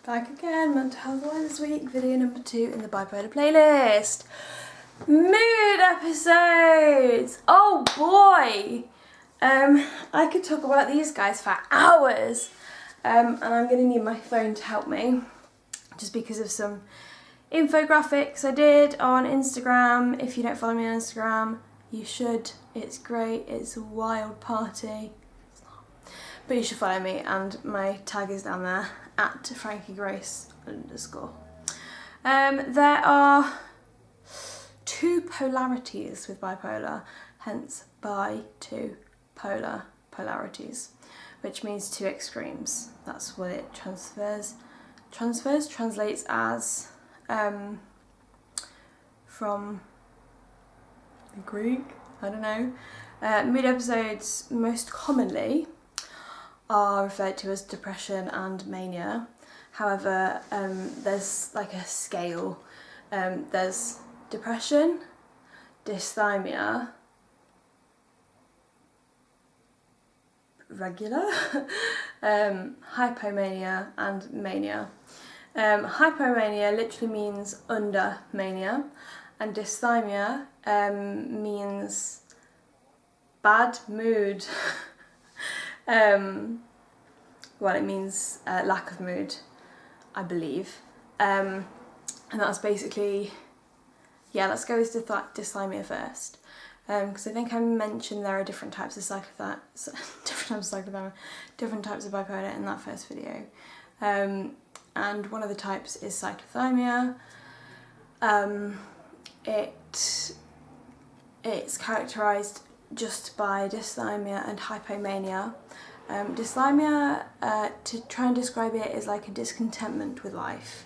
Back again, mental health awareness week, video number 2 in the bipolar playlist. Mood episodes! Oh boy! I could talk about these guys for hours. And I'm going to need my phone to help me, just because of some infographics I did on Instagram. If you don't follow me on Instagram, you should. It's great. It's a wild party. It's not. But you should follow me, and my tag is down there, at Frankie _. There are two polarities with bipolar, hence polarities, which means two extremes. That's what it translates as from the Greek, I don't know. Mood episodes most commonly are referred to as depression and mania. However, there's like a scale. There's depression, dysthymia, regular, hypomania and mania. Hypomania literally means under mania, and dysthymia means bad mood. Well, it means lack of mood, I believe. And that's basically, yeah, let's go with dysthymia first. Because I think I mentioned there are different types of different types of bipolar in that first video. And one of the types is cyclothymia. It's characterised just by dysthymia and hypomania. Dysthymia, to try and describe it, is like a discontentment with life.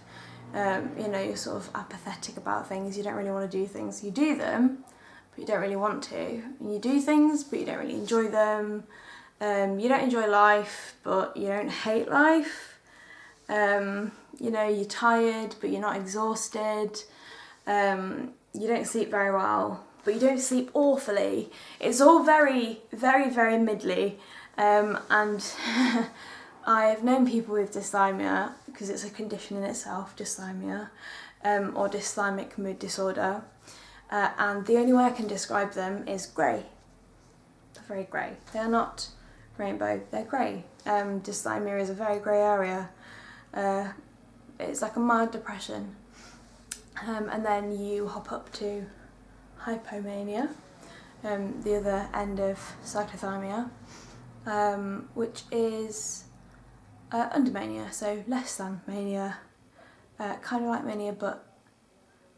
You know, you're sort of apathetic about things, you don't really want to do things. You do them, but you don't really want to. And you do things, but you don't really enjoy them. You don't enjoy life, but you don't hate life. You know, you're tired, but you're not exhausted. You don't sleep very well, but you don't sleep awfully. It's all very, very, very middly. And I've known people with dysthymia, because it's a condition in itself, dysthymia, or dysthymic mood disorder. And the only way I can describe them is grey. They're very grey. They're not rainbow, they're grey. Dysthymia is a very grey area. It's like a mild depression. And then you hop up to hypomania, the other end of cyclothymia, which is under mania, so less than mania, kind of like mania, but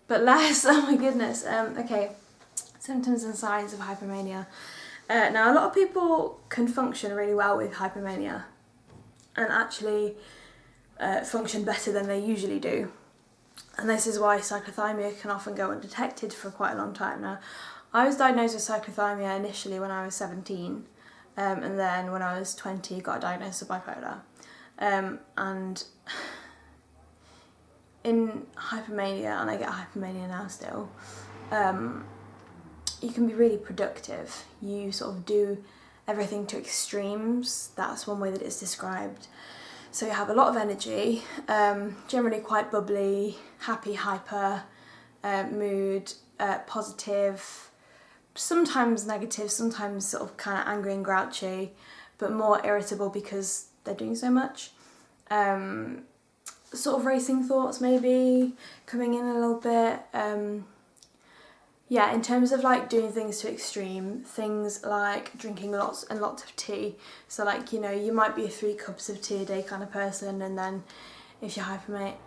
less. Oh my goodness. Okay, symptoms and signs of hypomania. Now, a lot of people can function really well with hypomania, and actually function better than they usually do. And this is why cyclothymia can often go undetected for quite a long time. Now, I was diagnosed with cyclothymia initially when I was 17, and then when I was 20 got a diagnosis of bipolar. And in hypomania, and I get hypomania now still, you can be really productive. You sort of do everything to extremes. That's one way that it's described. So you have a lot of energy, generally quite bubbly, happy, hyper, mood, positive, sometimes negative, sometimes sort of kind of angry and grouchy, but more irritable because they're doing so much. Sort of racing thoughts maybe, coming in a little bit. Yeah, in terms of like doing things to extreme, things like drinking lots and lots of tea. So like, you know, you might be a 3 cups of tea a day kind of person, and then if you're hypomanic,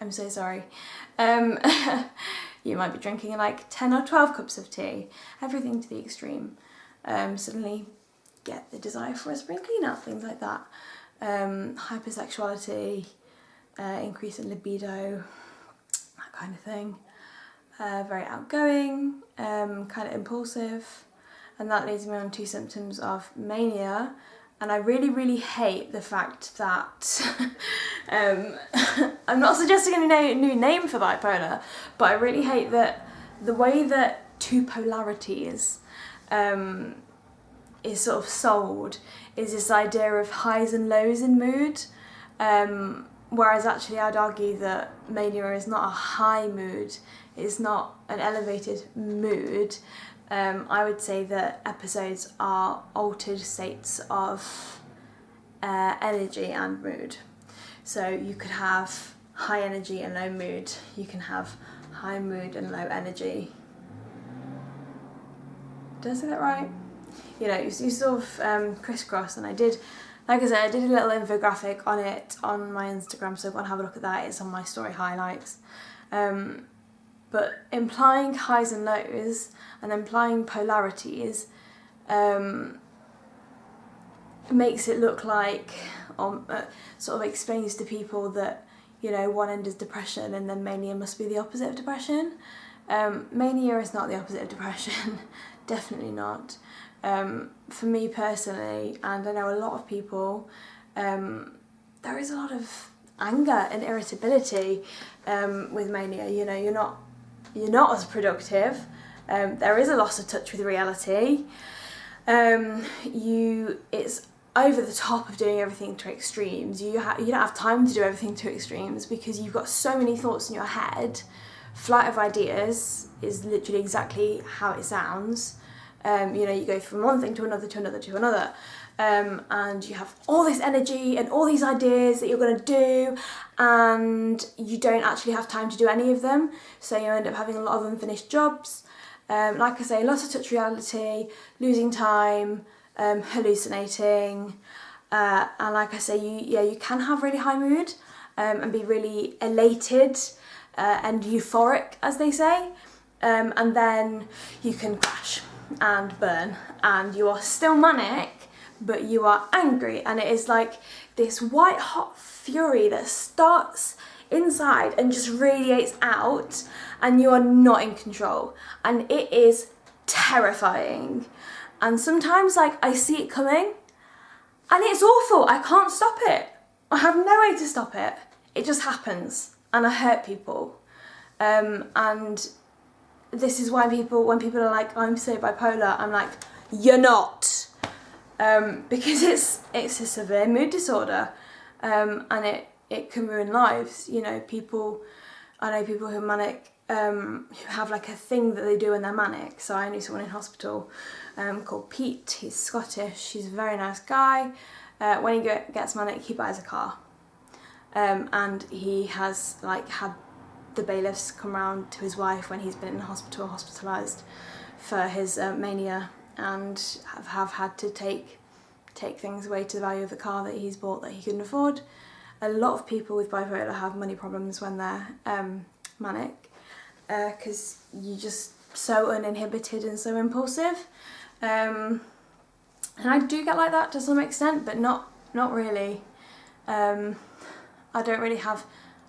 I'm so sorry, you might be drinking like 10 or 12 cups of tea, everything to the extreme. Suddenly get the desire for a spring clean-up, things like that. Hypersexuality, increase in libido, that kind of thing. Very outgoing, kind of impulsive, and that leads me on to symptoms of mania. And I really, really hate the fact that I'm not suggesting a new name for bipolar, but I really hate that the way that two polarities is sort of sold is this idea of highs and lows in mood, whereas actually I'd argue that mania is not a high mood, it's not an elevated mood. I would say that episodes are altered states of energy and mood. So you could have high energy and low mood, you can have high mood and low energy. Did I say that right? You know, you sort of crisscross, and I did, like I said, I did a little infographic on it on my Instagram, so go and have a look at that, it's on my story highlights. But implying highs and lows and implying polarities makes it look like, sort of explains to people that, you know, one end is depression and then mania must be the opposite of depression. Mania is not the opposite of depression, definitely not. For me personally, and I know a lot of people, there is a lot of anger and irritability with mania. You know, you're not as productive. There is a loss of touch with reality. It's over the top of doing everything to extremes. You don't have time to do everything to extremes because you've got so many thoughts in your head. Flight of ideas is literally exactly how it sounds. You know, you go from one thing to another, to another, to another. And you have all this energy and all these ideas that you're going to do, and you don't actually have time to do any of them. So you end up having a lot of unfinished jobs. Like I say, lots of touch reality, losing time, hallucinating, and like I say, you can have really high mood and be really elated and euphoric, as they say, and then you can crash and burn, and you are still manic, but you are angry, and it is like this white hot fury that starts inside and just radiates out, and you are not in control, and it is terrifying. And sometimes, like, I see it coming and it's awful, I can't stop it, I have no way to stop it, it just happens, and I hurt people. And this is why when people are like, I'm so bipolar, I'm like, you're not. Because it's a severe mood disorder, and it can ruin lives. You know, I know people who are manic, who have like a thing that they do when they're manic. So I knew someone in hospital called Pete. He's Scottish, he's a very nice guy. When he gets manic, he buys a car, and he has like had the bailiffs come round to his wife when he's been in the hospital, hospitalised for his mania, and have had to take things away to the value of the car that he's bought that he couldn't afford. A lot of people with bipolar have money problems when they're manic, because you're just so uninhibited and so impulsive. And I do get like that to some extent, but not really. I don't really have...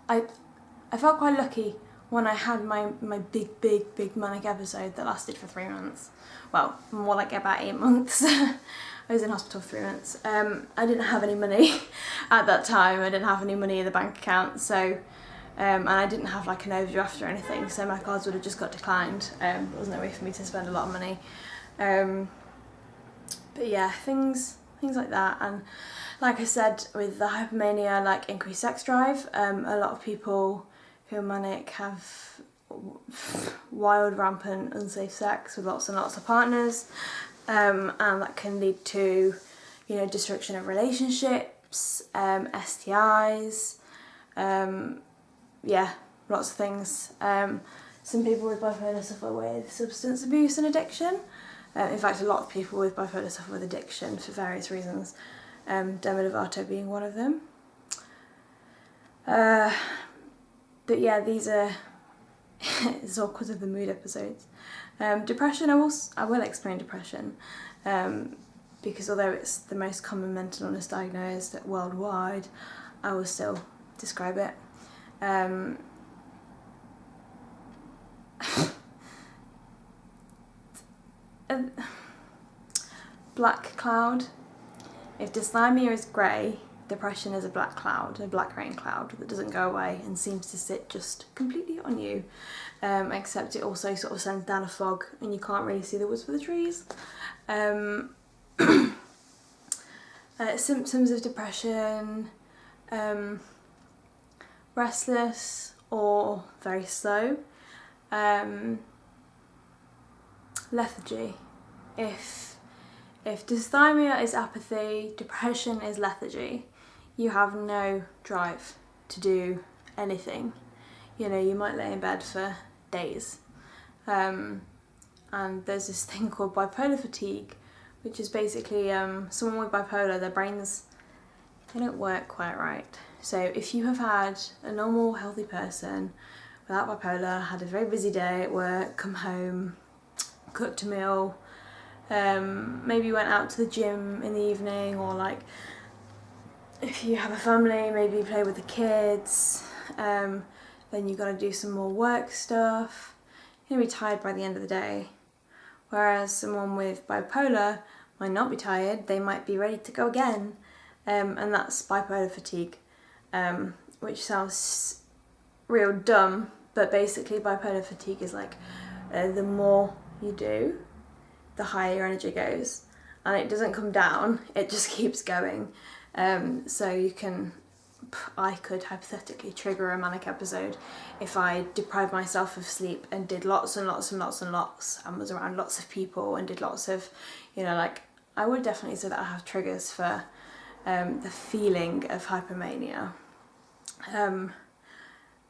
I felt quite lucky when I had my big manic episode that lasted for 3 months. Well, more like about 8 months. I was in hospital for 3 months. I didn't have any money at that time. I didn't have any money in the bank account, so and I didn't have like an overdraft or anything, so my cards would have just got declined. There was no way for me to spend a lot of money. But yeah, things like that. And like I said, with the hypomania, like increased sex drive, a lot of people who are manic have wild, rampant, unsafe sex with lots and lots of partners, and that can lead to, you know, destruction of relationships, STIs, yeah, lots of things. Some people with bipolar suffer with substance abuse and addiction. In fact, a lot of people with bipolar suffer with addiction for various reasons, Demi Lovato being one of them. But yeah, these are it's all because of the mood episodes. Depression, I will explain depression, because although it's the most common mental illness diagnosed worldwide, I will still describe it. Black cloud. If dysthymia is grey, depression is a black cloud, a black rain cloud that doesn't go away and seems to sit just completely on you, except it also sort of sends down a fog and you can't really see the woods for the trees. Symptoms of depression, restless or very slow, lethargy. If dysthymia is apathy, depression is lethargy. You have no drive to do anything. You know, you might lay in bed for days. And there's this thing called bipolar fatigue, which is basically someone with bipolar, their brains, they don't work quite right. So if you have had a normal, healthy person without bipolar, had a very busy day at work, come home, cooked a meal, maybe went out to the gym in the evening, or like if you have a family, maybe play with the kids, then you've got to do some more work stuff. You're going to be tired by the end of the day. Whereas someone with bipolar might not be tired, they might be ready to go again. And that's bipolar fatigue, which sounds real dumb, but basically bipolar fatigue is like the more you do, the higher your energy goes. And it doesn't come down, it just keeps going. So I could hypothetically trigger a manic episode if I deprived myself of sleep and did lots and lots and lots and lots and was around lots of people and did lots of, you know, like, I would definitely say that I have triggers for the feeling of hypomania.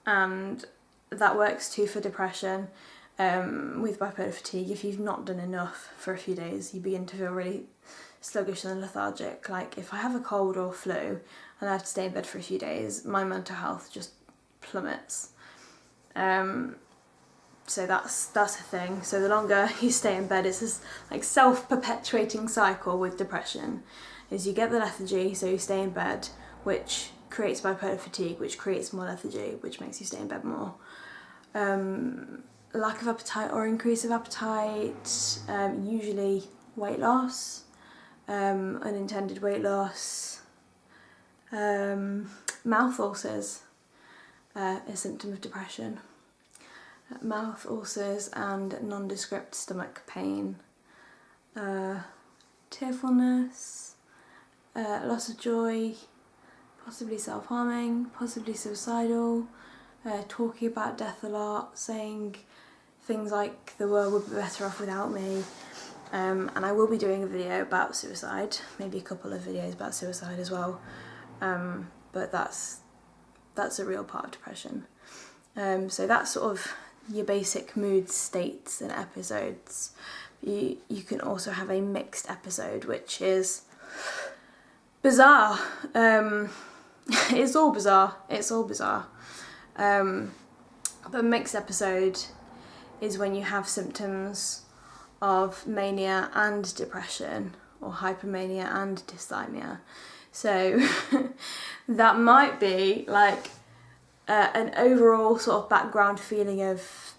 And that works too for depression. With bipolar fatigue, if you've not done enough for a few days, you begin to feel really sluggish and lethargic. Like if I have a cold or flu and I have to stay in bed for a few days, my mental health just plummets. So that's a thing. So the longer you stay in bed, it's this like self-perpetuating cycle with depression. Is you get the lethargy, so you stay in bed, which creates bipolar fatigue, which creates more lethargy, which makes you stay in bed more. Lack of appetite or increase of appetite, usually weight loss, unintended weight loss, mouth ulcers, a symptom of depression. Mouth ulcers and nondescript stomach pain, tearfulness, loss of joy, possibly self-harming, possibly suicidal, talking about death a lot, saying things like the world would be better off without me. And I will be doing a video about suicide, maybe a couple of videos about suicide as well. But that's a real part of depression. So that's sort of your basic mood states and episodes. You can also have a mixed episode, which is bizarre. It's all bizarre. But mixed episode is when you have symptoms of mania and depression, or hypomania and dysthymia. So that might be like an overall sort of background feeling of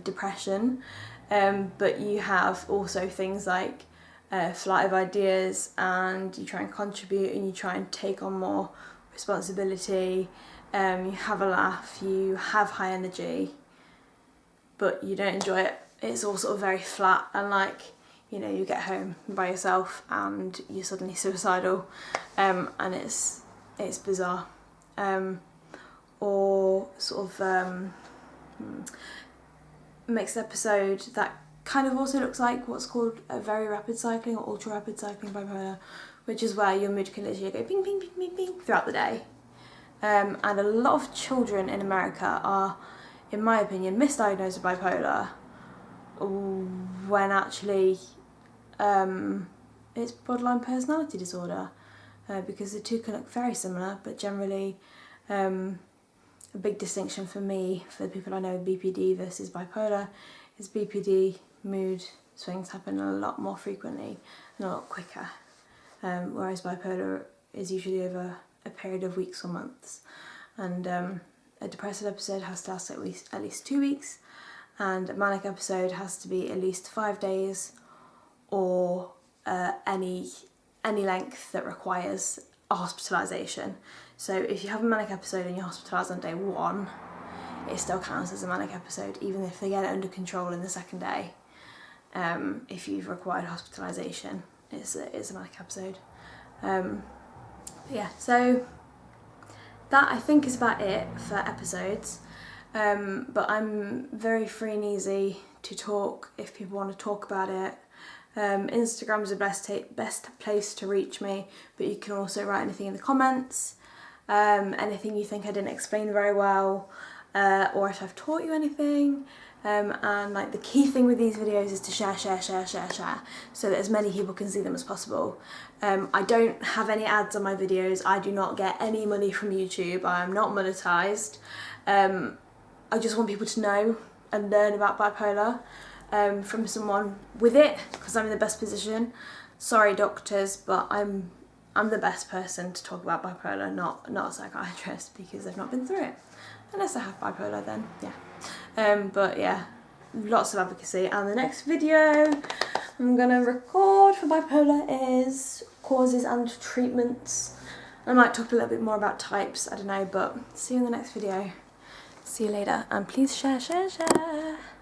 depression, but you have also things like flight of ideas, and you try and contribute and you try and take on more responsibility, you have a laugh, you have high energy, but you don't enjoy it. It's all sort of very flat, and like, you know, you get home by yourself and you're suddenly suicidal, and it's bizarre. Or sort of mixed episode that kind of also looks like what's called a very rapid cycling or ultra rapid cycling bipolar, which is where your mood can literally go ping, ping, ping, ping, ping throughout the day. And a lot of children in America are, in my opinion, misdiagnosed with bipolar, when actually it's borderline personality disorder, because the two can look very similar, but generally a big distinction for me, for the people I know with BPD versus bipolar, is BPD mood swings happen a lot more frequently and a lot quicker, whereas bipolar is usually over a period of weeks or months. And a depressive episode has to last at least 2 weeks, and a manic episode has to be at least 5 days, or any length that requires a hospitalisation. So if you have a manic episode and you're hospitalised on day 1, it still counts as a manic episode, even if they get it under control in the second day. If you've required hospitalisation, it's a manic episode. Yeah, so that I think is about it for episodes. But I'm very free and easy to talk if people want to talk about it. Instagram's the best place to reach me, but you can also write anything in the comments, anything you think I didn't explain very well, or if I've taught you anything. And like the key thing with these videos is to share, so that as many people can see them as possible. I don't have any ads on my videos. I do not get any money from YouTube. I am not monetized. I just want people to know and learn about bipolar from someone with it, because I'm in the best position. Sorry doctors, but I'm the best person to talk about bipolar, not a psychiatrist, because I've not been through it. Unless I have bipolar, then yeah. But yeah, lots of advocacy. And the next video I'm gonna record for bipolar is causes and treatments. I might talk a little bit more about types, I don't know, but see you in the next video. See you later, and please share.